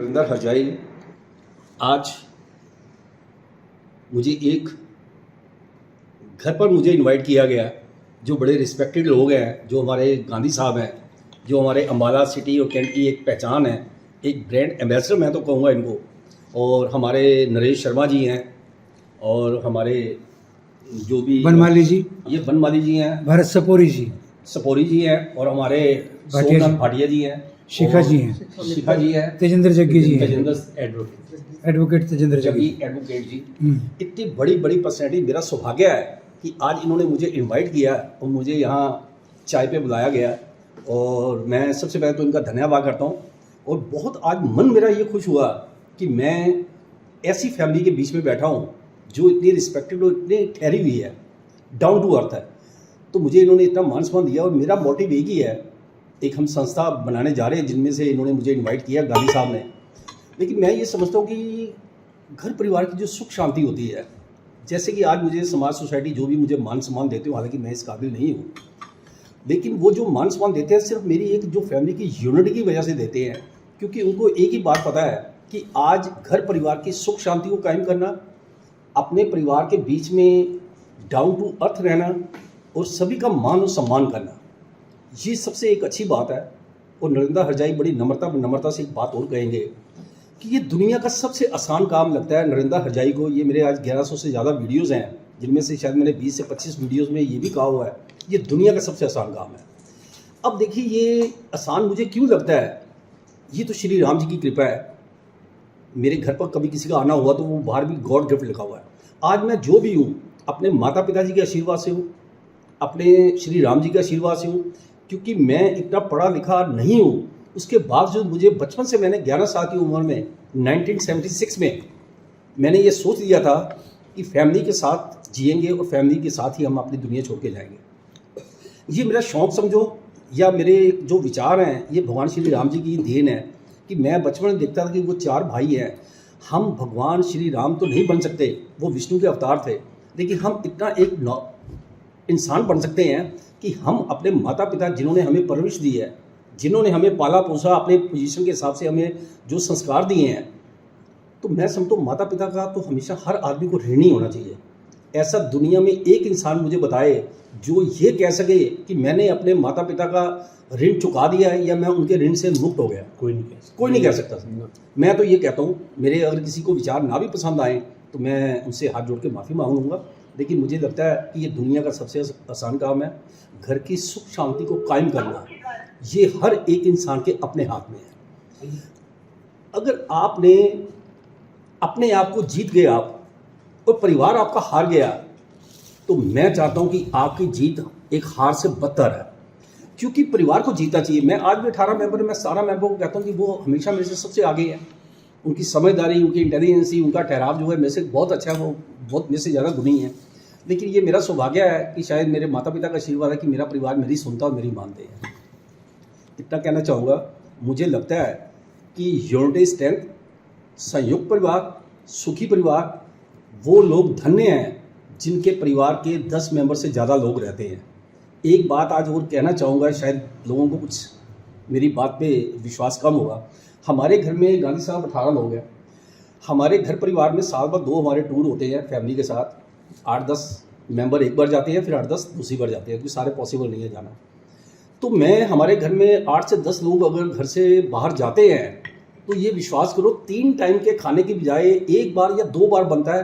नरिंदर हरजाई, आज मुझे एक घर पर मुझे इनवाइट किया गया, जो बड़े रिस्पेक्टेड लोग हैं, जो हमारे गांधी साहब हैं, जो हमारे अम्बाला सिटी और कैंट की एक पहचान है, एक ब्रांड एम्बेसडर मैं तो कहूँगा इनको। और हमारे नरेश शर्मा जी हैं, और हमारे जो भी बनमाली जी, ये बनमाली जी हैं, भरत सपोरी जी हैं, और हमारे भाटिया सोमनाथ जी। भाटिया जी हैं, शिखा और जी हैं, शिखा जी हैं, तेजेंद्र जग्गी जी हैं, तेजेंद्र एडवोकेट तेजेंद्र जग्गी। जग्गी एडवोकेट जी। इतनी बड़ी बड़ी पर्सनैलिटी, मेरा सौभाग्य है कि आज इन्होंने मुझे इनवाइट किया और मुझे यहाँ चाय पे बुलाया गया, और मैं सबसे पहले तो इनका धन्यवाद करता हूँ। और बहुत आज मन मेरा ये खुश हुआ कि मैं ऐसी फैमिली के बीच में बैठा हूँ जो इतनी रिस्पेक्टेड और इतनी ठहरी हुई है, डाउन टू अर्थ है। तो मुझे इन्होंने इतना मान सम्मान दिया, और मेरा मोटिव एक ही है, एक हम संस्था बनाने जा रहे हैं जिनमें से इन्होंने मुझे इनवाइट किया गांधी साहब ने। लेकिन मैं ये समझता हूँ कि घर परिवार की जो सुख शांति होती है, जैसे कि आज मुझे समाज सोसाइटी जो भी मुझे मान सम्मान देते हो, हालांकि मैं इस काबिल नहीं हूँ, लेकिन वो जो मान सम्मान देते हैं सिर्फ मेरी एक जो फैमिली की यूनिटी की वजह से देते हैं, क्योंकि उनको एक ही बात पता है कि आज घर परिवार की सुख शांति को कायम करना, अपने परिवार के बीच में डाउन टू अर्थ रहना और सभी का मान और सम्मान करना, ये सबसे एक अच्छी बात है। और नरिंदर हरजाई बड़ी नम्रता से एक बात और कहेंगे कि ये दुनिया का सबसे आसान काम लगता है नरिंदर हरजाई को। ये मेरे आज 1100 से ज़्यादा वीडियोस हैं, जिनमें से शायद मैंने 20 से 25 वीडियोस में ये भी कहा हुआ है, ये दुनिया का सबसे आसान काम है। अब देखिए, ये आसान मुझे क्यों लगता है, ये तो श्री राम जी की कृपा है। मेरे घर पर कभी किसी का आना हुआ तो वो बाहर भी गॉड गिफ्ट लिखा हुआ है। आज मैं जो भी हूँ अपने माता पिता जी के आशीर्वाद से हूँ, अपने श्री राम जी के आशीर्वाद से हूँ, क्योंकि मैं इतना पढ़ा लिखा नहीं हूँ। उसके बावजूद मुझे बचपन से, मैंने 11 साल की उम्र में 1976 में मैंने ये सोच लिया था कि फैमिली के साथ जिएंगे और फैमिली के साथ ही हम अपनी दुनिया छोड़ के जाएंगे। ये मेरा शौक़ समझो या मेरे जो विचार हैं, ये भगवान श्री राम जी की देन है कि मैं बचपन में देखता था कि वो 4 भाई हैं। हम भगवान श्री राम तो नहीं बन सकते, वो विष्णु के अवतार थे, लेकिन हम इतना एक इंसान बन सकते हैं कि हम अपने माता पिता, जिन्होंने हमें परवरिश दी है, जिन्होंने हमें पाला पोसा, अपने पोजीशन के हिसाब से हमें जो संस्कार दिए हैं, तो मैं समझता हूँ माता पिता का तो हमेशा हर आदमी को ऋणी होना चाहिए। ऐसा दुनिया में एक इंसान मुझे बताए जो ये कह सके कि मैंने अपने माता पिता का ऋण चुका दिया है या मैं उनके ऋण से मुक्त हो गया, कोई नहीं कह सकता। मैं तो ये कहता हूँ, मेरे अगर किसी को विचार ना भी पसंद आए तो मैं उनसे हाथ जोड़ के माफ़ी मांगूंगा, लेकिन मुझे लगता है कि ये दुनिया का सबसे आसान काम है। घर की सुख शांति को कायम करना, ये हर एक इंसान के अपने हाथ में है। अगर आपने अपने आप को जीत गए आप और परिवार आपका हार गया, तो मैं चाहता हूं कि आपकी जीत एक हार से बदतर है, क्योंकि परिवार को जीतना चाहिए। मैं आज भी 18 मेंबर, मैं सारा मेंबर को कहता हूं कि वो हमेशा मेरे से सबसे आगे है। उनकी समझदारी, उनकी इंटेलिजेंसी, उनका ठहराव जो है मेरे से बहुत अच्छा है, वो बहुत मेरे से ज़्यादा गुणी है। लेकिन ये मेरा सौभाग्य है कि शायद मेरे माता पिता का आशीर्वाद है कि मेरा परिवार मेरी सुनता और मेरी मानते हैं। इतना कहना चाहूँगा, मुझे लगता है कि यूनिटी स्ट्रेंथ, संयुक्त परिवार, सुखी परिवार, वो लोग धन्य हैं जिनके परिवार के 10 मेंबर से ज़्यादा लोग रहते हैं। एक बात आज और कहना चाहूँगा, शायद लोगों को कुछ मेरी बात पे विश्वास कम होगा। हमारे घर में गांधी साहब 18 लोग हैं। हमारे घर परिवार में साल भर 2 हमारे टूर होते हैं फैमिली के साथ। 8-10 मेंबर एक बार जाते हैं, फिर 8-10 दूसरी बार जाते हैं, क्योंकि सारे पॉसिबल नहीं है जाना। तो मैं, हमारे घर में 8 से 10 लोग अगर घर से बाहर जाते हैं तो ये विश्वास करो 3 टाइम के खाने की बजाय 1 बार या 2 बार बनता है,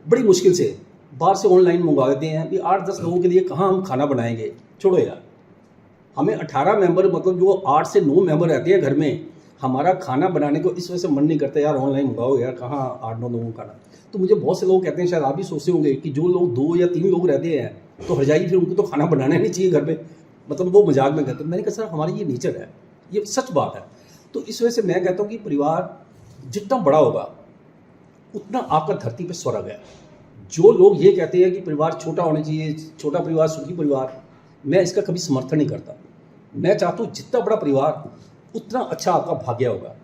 बड़ी मुश्किल से। बाहर से ऑनलाइन मंगवा देते हैं कि 8-10 लोगों के लिए कहाँ हम खाना बनाएंगे, छोड़ो यार। हमें 18 मेंबर, मतलब जो 8 से 9 मेंबर रहते हैं घर में, हमारा खाना बनाने को इस वजह से मन नहीं करता यार, ऑनलाइन मंगाओ यार, कहाँ 8-9 लोगों का खाना। तो मुझे बहुत से लोग कहते हैं, शायद आप भी सोचते होंगे कि जो लोग 2 या 3 लोग रहते हैं तो हरजाई फिर उनको तो खाना बनाना नहीं चाहिए घर पे, मतलब वो मजाक में कहते हैं। मैंने कहा सर, हमारी ये नेचर है, ये सच बात है। तो इस वजह से मैं कहता हूँ कि परिवार जितना बड़ा होगा उतना आपका धरती पे स्वर्ग है। जो लोग ये कहते हैं कि परिवार छोटा होना चाहिए, छोटा परिवार सुखी परिवार, मैं इसका कभी समर्थन नहीं करता। मैं चाहता हूँ जितना बड़ा परिवार उतना अच्छा आपका भाग्य होगा,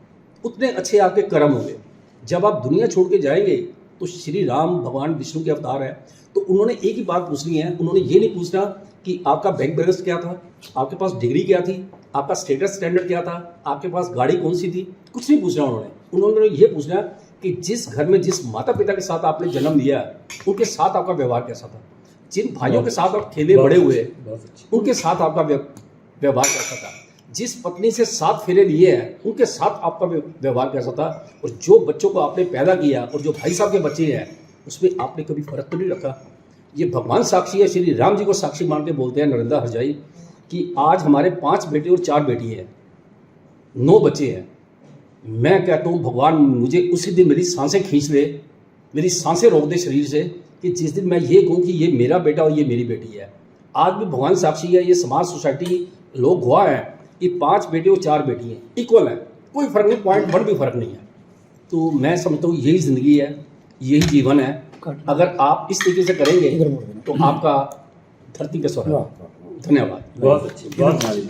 उतने अच्छे आपके कर्म होंगे। जब आप दुनिया छोड़ के जाएंगे तो श्री राम भगवान विष्णु के अवतार है, तो उन्होंने एक ही बात पूछनी है। उन्होंने ये नहीं पूछना कि आपका बैंक बैलेंस क्या था, आपके पास डिग्री क्या थी, आपका स्टेटस स्टैंडर्ड क्या था, आपके पास गाड़ी कौन सी थी, कुछ नहीं पूछना उन्होंने ये पूछना कि जिस घर में जिस माता पिता के साथ आपने जन्म लिया उनके साथ आपका व्यवहार कैसा था, जिन भाइयों के साथ आप खेले बड़े हुए उनके साथ आपका व्यवहार कैसा था, जिस पत्नी से 7 फेरे लिए हैं उनके साथ आपका व्यवहार कैसा था, और जो बच्चों को आपने पैदा किया और जो भाई साहब के बच्चे हैं उसमें आपने कभी फर्क तो नहीं रखा। ये भगवान साक्षी है, श्री राम जी को साक्षी मान के बोलते हैं नरेंद्र हरजाई कि आज हमारे 5 बेटे और 4 बेटी हैं, 9 बच्चे हैं। मैं कहता हूँ भगवान मुझे उसी दिन मेरी सांसें खींच ले, मेरी सांसें रोक दे शरीर से, कि जिस दिन मैं ये कहूँ कि ये मेरा बेटा और ये मेरी बेटी है। आज भी भगवान साक्षी है, ये समाज सोसाइटी लोग गवाह हैं, ये 5 बेटे और 4 बेटी हैं, इक्वल है, कोई फर्क नहीं, 0.1 भी फर्क नहीं है। तो मैं समझता हूँ यही ज़िंदगी है, यही जीवन है। अगर आप इस तरीके से करेंगे तो आपका धरती पे स्वर्ग है। धन्यवाद। बहुत अच्छी, बहुत अच्छी।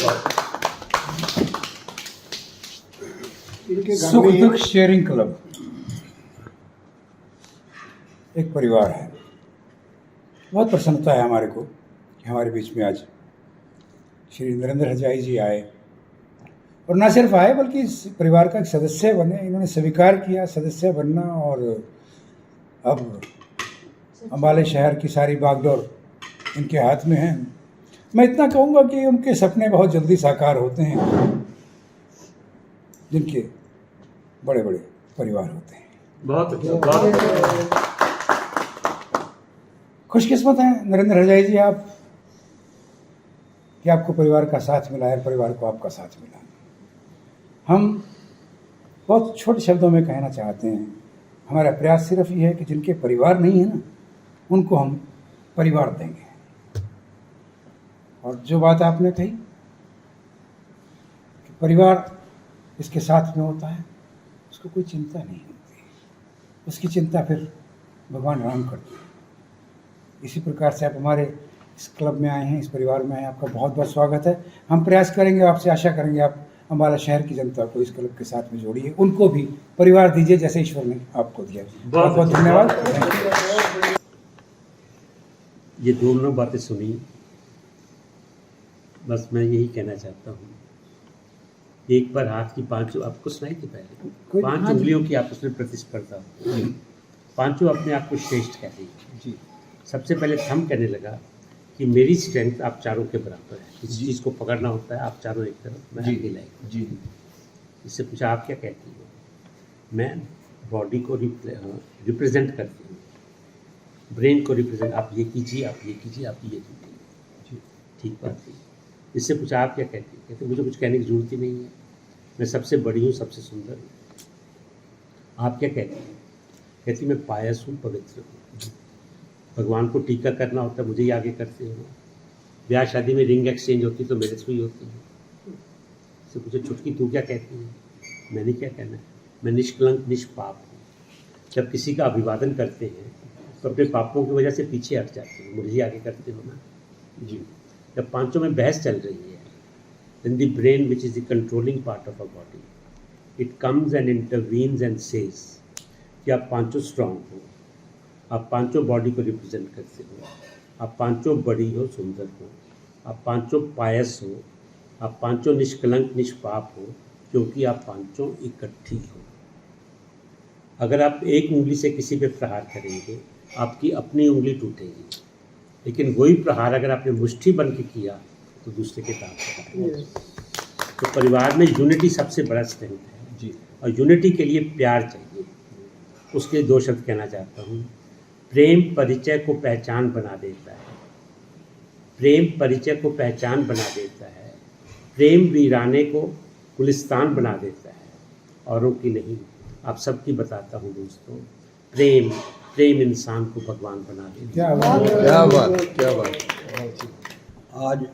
सुख दुख शेयरिंग क्लब एक परिवार है। बहुत प्रसन्नता है हमारे को कि हमारे बीच में आज श्री नरेंद्र हरजाई जी आए, और न सिर्फ आए बल्कि इस परिवार का एक सदस्य बने। इन्होंने स्वीकार किया सदस्य बनना, और अब अम्बाले शहर की सारी बागडोर इनके हाथ में है। मैं इतना कहूँगा कि उनके सपने बहुत जल्दी साकार होते हैं जिनके बड़े बड़े परिवार होते हैं। बहुत अच्छा, बहुत अच्छा। खुशकिस्मत हैं नरेंद्र हरजाई जी आप, कि आपको परिवार का साथ मिला है, परिवार को आपका साथ मिला। हम बहुत छोटे शब्दों में कहना चाहते हैं, हमारा प्रयास सिर्फ ये है कि जिनके परिवार नहीं है ना, उनको हम परिवार देंगे। और जो बात आपने कही कि परिवार इसके साथ में होता है, उसको कोई चिंता नहीं होती, उसकी चिंता फिर भगवान राम करते हैं। इसी प्रकार से आप हमारे इस क्लब में आए हैं, इस परिवार में आए हैं, आपका बहुत बहुत स्वागत है। हम प्रयास करेंगे, आपसे आशा करेंगे आप अम्बाला शहर की जनता को इस क्लब के साथ में जोड़िए, उनको भी परिवार दीजिए जैसे ईश्वर ने आपको दिया। बहुत बहुत धन्यवाद। ये दोनों बातें सुनी, बस मैं यही कहना चाहता हूँ, एक बार हाथ की 5 आपको सुनाई थी पहले, 5 उंगलियों की आपस में प्रतिस्पर्धा, 5 अपने आप को श्रेष्ठ कहते हैं जी। सबसे पहले थंब कहने लगा कि मेरी स्ट्रेंथ आप चारों के बराबर है, इस चीज़ को पकड़ना होता है, आप चारों एक तरफ, मैं अकेला एक जी। इससे पूछा आप क्या कहती हो, मैं बॉडी को रिप्रेजेंट करती हूँ, ब्रेन को रिप्रेजेंट, आप ये कीजिए, आप ये कीजिए, आप ये कीजिए, ठीक बात थी। इससे पूछा आप क्या कहती है, कहते मुझे कुछ कहने की जरूरत ही नहीं है, मैं सबसे बड़ी हूँ, सबसे सुंदर हूँ। आप क्या कहती हैं, कहती मैं पायस हूँ, पवित्र हूँ, भगवान को टीका करना होता है, मुझे ही आगे करते हो, ब्याह शादी में रिंग एक्सचेंज होती तो मेरे से ही होती है। इससे पूछे छुटकी तू क्या कहती है, मैंने क्या कहना है, मैं निष्कलंक निष्पाप हूँ। जब किसी का अभिवादन करते हैं तो अपने पापों की वजह से पीछे हट जाते हो, मुझे ही आगे करते हो ना जी। जब 5 में बहस चल रही है, then the brain which is the controlling part of our body, it comes and intervenes and says कि आप 5 स्ट्रांग हो, आप 5 बॉडी को रिप्रेजेंट करते हो, आप 5 बड़ी हो, सुंदर हो, आप 5 पायस हो, आप 5 निष्कलंक निष्पाप हो, क्योंकि आप 5 इकट्ठी हो। अगर आप एक उंगली से किसी पे प्रहार करेंगे, आपकी अपनी उंगली टूटेगी, लेकिन वही प्रहार अगर आपने मुट्ठी बन के किया तो दूसरे के दांत। तो परिवार में यूनिटी सबसे बड़ा स्ट्रेंथ है जी, और यूनिटी के लिए प्यार चाहिए। उसके 2 शब्द कहना चाहता हूँ। प्रेम परिचय को पहचान बना देता है, प्रेम परिचय को पहचान बना देता है, प्रेम वीराने को गुलिस्तान बना देता है, औरों की नहीं, आप सबकी बताता हूँ दोस्तों। प्रेम प्रेम इंसान को भगवान बना देता है। क्या बात, क्या बात। आज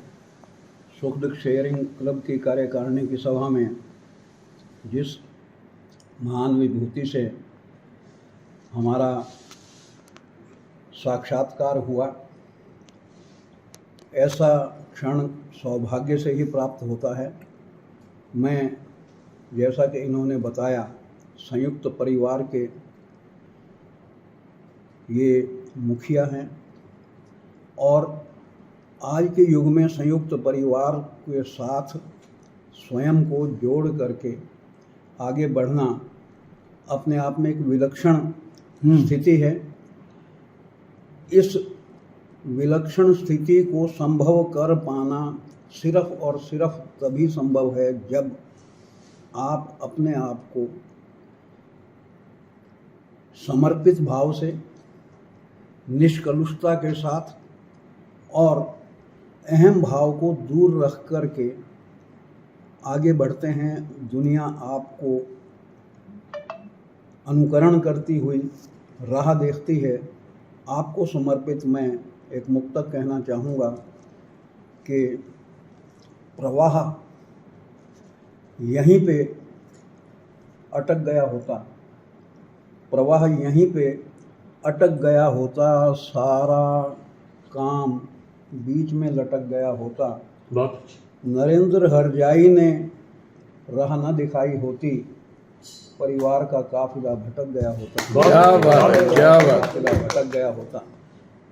सुख दुख शेयरिंग क्लब की कार्यकारिणी की सभा में जिस महान विभूति से हमारा साक्षात्कार हुआ, ऐसा क्षण सौभाग्य से ही प्राप्त होता है। मैं, जैसा कि इन्होंने बताया, संयुक्त परिवार के ये मुखिया हैं। और आज के युग में संयुक्त परिवार के साथ स्वयं को जोड़ करके आगे बढ़ना अपने आप में एक विलक्षण स्थिति है। इस विलक्षण स्थिति को संभव कर पाना सिर्फ और सिर्फ तभी संभव है जब आप अपने आप को समर्पित भाव से, निष्कलुषता के साथ और अहम भाव को दूर रख कर के आगे बढ़ते हैं। दुनिया आपको अनुकरण करती हुई राह देखती है। आपको समर्पित मैं एक मुक्तक कहना चाहूँगा कि प्रवाह यहीं पे अटक गया होता, प्रवाह यहीं पे अटक गया होता, सारा काम बीच में लटक गया होता। बहुत नरेंद्र हरजाई ने राह न दिखाई होती, परिवार का काफिला भटक गया होता। क्या बात है, क्या बात। काफिला भटक गया होता।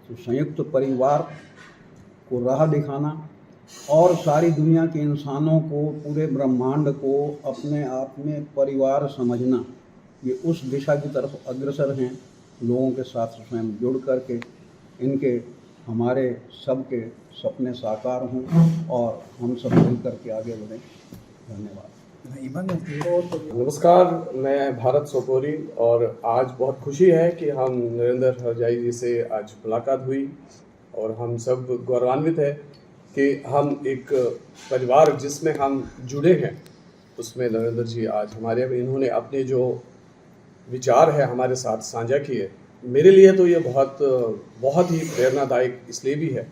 तो संयुक्त परिवार को राह दिखाना और सारी दुनिया के इंसानों को, पूरे ब्रह्मांड को अपने आप में परिवार समझना, ये उस दिशा की तरफ अग्रसर हैं। लोगों के साथ स्वयं जुड़ करके इनके हमारे सबके सपने साकार हों और हम सब मिल करके आगे बढ़ें। धन्यवाद। नमस्कार, मैं भारत सोपोरी और आज बहुत खुशी है कि हम नरेंद्र हरजाई जी से आज मुलाकात हुई और हम सब गौरवान्वित है कि हम एक परिवार जिसमें हम जुड़े हैं उसमें नरेंद्र जी आज हमारे इन्होंने अपने जो विचार है हमारे साथ साझा किए। मेरे लिए तो ये बहुत ही प्रेरणादायक इसलिए भी है,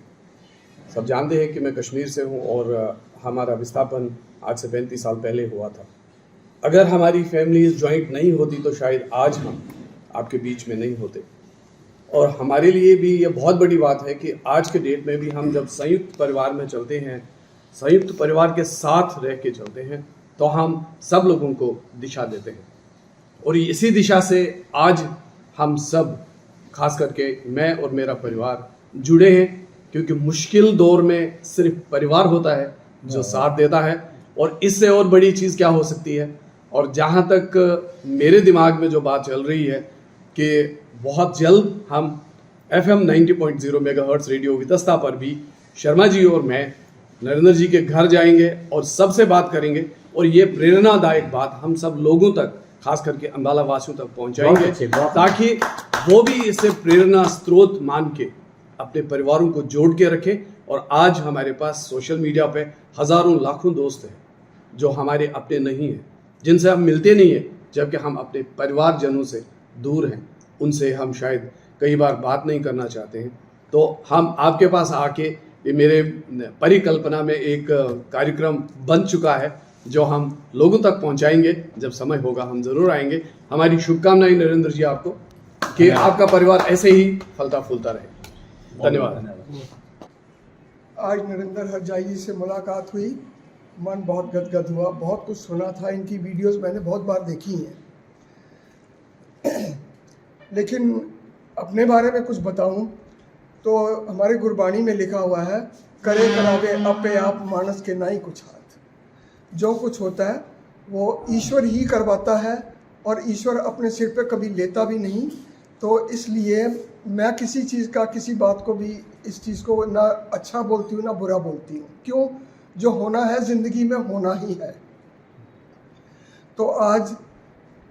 सब जानते हैं कि मैं कश्मीर से हूँ और हमारा विस्थापन आज से 35 साल पहले हुआ था। अगर हमारी फैमिलीज ज्वाइंट नहीं होती तो शायद आज हम आपके बीच में नहीं होते। और हमारे लिए भी ये बहुत बड़ी बात है कि आज के डेट में भी हम जब संयुक्त परिवार में चलते हैं, संयुक्त परिवार के साथ रह के चलते हैं, तो हम सब लोगों को दिशा देते हैं। और इसी दिशा से आज हम सब, खास करके मैं और मेरा परिवार जुड़े हैं, क्योंकि मुश्किल दौर में सिर्फ परिवार होता है जो साथ देता है। और इससे और बड़ी चीज़ क्या हो सकती है। और जहाँ तक मेरे दिमाग में जो बात चल रही है कि बहुत जल्द हम FM 90.0 मेगाहर्ट्ज़ रेडियो वितस्ता पर भी शर्मा जी और मैं नरेंद्र जी के घर जाएंगे और सबसे बात करेंगे और ये प्रेरणादायक बात हम सब लोगों तक, खास करके अम्बाला वासियों तक पहुंचाएंगे, ताकि वो भी इसे प्रेरणा स्रोत मान के अपने परिवारों को जोड़ के रखें। और आज हमारे पास सोशल मीडिया पे हज़ारों लाखों दोस्त हैं जो हमारे अपने नहीं हैं, जिनसे हम मिलते नहीं हैं, जबकि हम अपने परिवारजनों से दूर हैं, उनसे हम शायद कई बार बात नहीं करना चाहते हैं। तो हम आपके पास आके, ये मेरे परिकल्पना में एक कार्यक्रम बन चुका है जो हम लोगों तक पहुंचाएंगे। जब समय होगा हम ज़रूर आएंगे। हमारी शुभकामनाएं नरेंद्र जी आपको, कि आपका परिवार ऐसे ही फलता फूलता रहे। धन्यवाद। आज नरेंद्र हरजाई जी से मुलाकात हुई, मन बहुत गदगद हुआ। बहुत कुछ सुना था, इनकी वीडियोस मैंने बहुत बार देखी हैं, लेकिन अपने बारे में कुछ बताऊं तो हमारे गुरबाणी में लिखा हुआ है, करे करावे अपे आप मानस के नाई कुछ हाथ। जो कुछ होता है वो ईश्वर ही करवाता है और ईश्वर अपने सिर पे कभी लेता भी नहीं। तो इसलिए मैं किसी चीज़ का, किसी बात को भी, इस चीज़ को ना अच्छा बोलती हूँ ना बुरा बोलती हूँ। क्यों? जो होना है ज़िंदगी में होना ही है। तो आज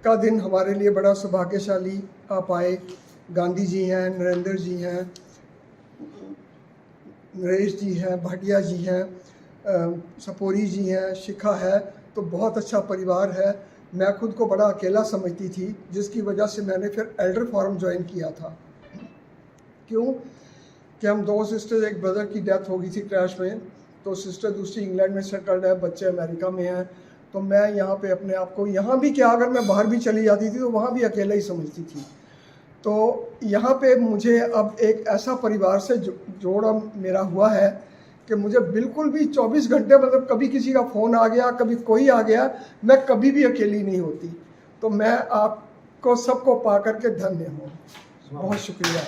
का दिन हमारे लिए बड़ा सौभाग्यशाली आप आए। गांधी जी हैं, नरेंद्र जी हैं, नरेश जी हैं, भाटिया जी हैं, सपोरी जी हैं, शिखा है। तो बहुत अच्छा परिवार है। मैं खुद को बड़ा अकेला समझती थी, जिसकी वजह से मैंने फिर एल्डर फॉरम ज्वाइन किया था। क्यों? कि हम 2 सिस्टर, एक ब्रदर की डेथ हो गई थी क्रैश में, तो सिस्टर दूसरी इंग्लैंड में सेटल्ड है, बच्चे अमेरिका में हैं। तो मैं यहाँ पे अपने आप को, यहाँ भी क्या, अगर मैं बाहर भी चली जाती थी तो वहाँ भी अकेला ही समझती थी। तो यहाँ पे मुझे अब एक ऐसा परिवार से जोड़ा मेरा हुआ है कि मुझे बिल्कुल भी 24 घंटे, मतलब कभी किसी का फ़ोन आ गया, कभी कोई आ गया, मैं कभी भी अकेली नहीं होती। तो मैं आपको सबको पा करके धन्य हूँ। बहुत शुक्रिया।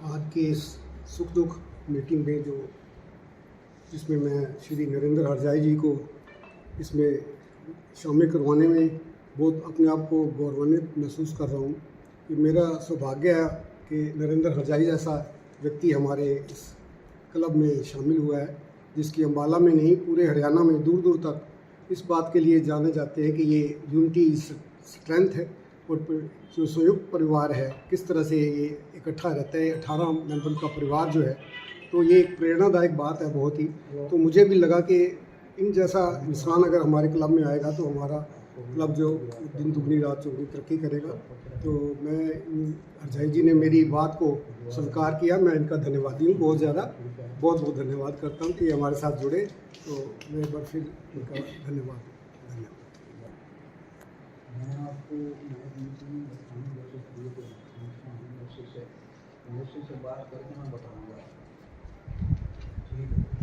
आज के इस सुख दुख मीटिंग में जिसमें मैं श्री नरेंद्र हरजाई जी को इसमें शामिल करवाने में बहुत अपने आप को गौरवान्वित महसूस कर रहा हूँ कि मेरा सौभाग्य है कि नरेंद्र हरजाई जैसा व्यक्ति हमारे इस क्लब में शामिल हुआ है, जिसकी अम्बाला में नहीं पूरे हरियाणा में दूर दूर तक इस बात के लिए जाने जाते हैं कि ये यूनिटी स्ट्रेंथ है और जो संयुक्त परिवार है किस तरह से ये इकट्ठा रहता है। 18 मेंबर का परिवार जो है, तो ये एक प्रेरणादायक बात है बहुत ही। तो मुझे भी लगा कि इन जैसा इंसान अगर हमारे क्लब में आएगा तो हमारा क्लब जो दिन दुगनी रात चौगनी तरक्की करेगा। तो मैं हरजाई जी ने मेरी बात को स्वीकार किया, मैं इनका धन्यवादी हूँ बहुत ज़्यादा, बहुत बहुत धन्यवाद करता हूँ कि हमारे साथ जुड़े। तो मैं एक बार फिर इनका धन्यवाद। मैं आपको से बात करके मैं बताऊँगा। ठीक है।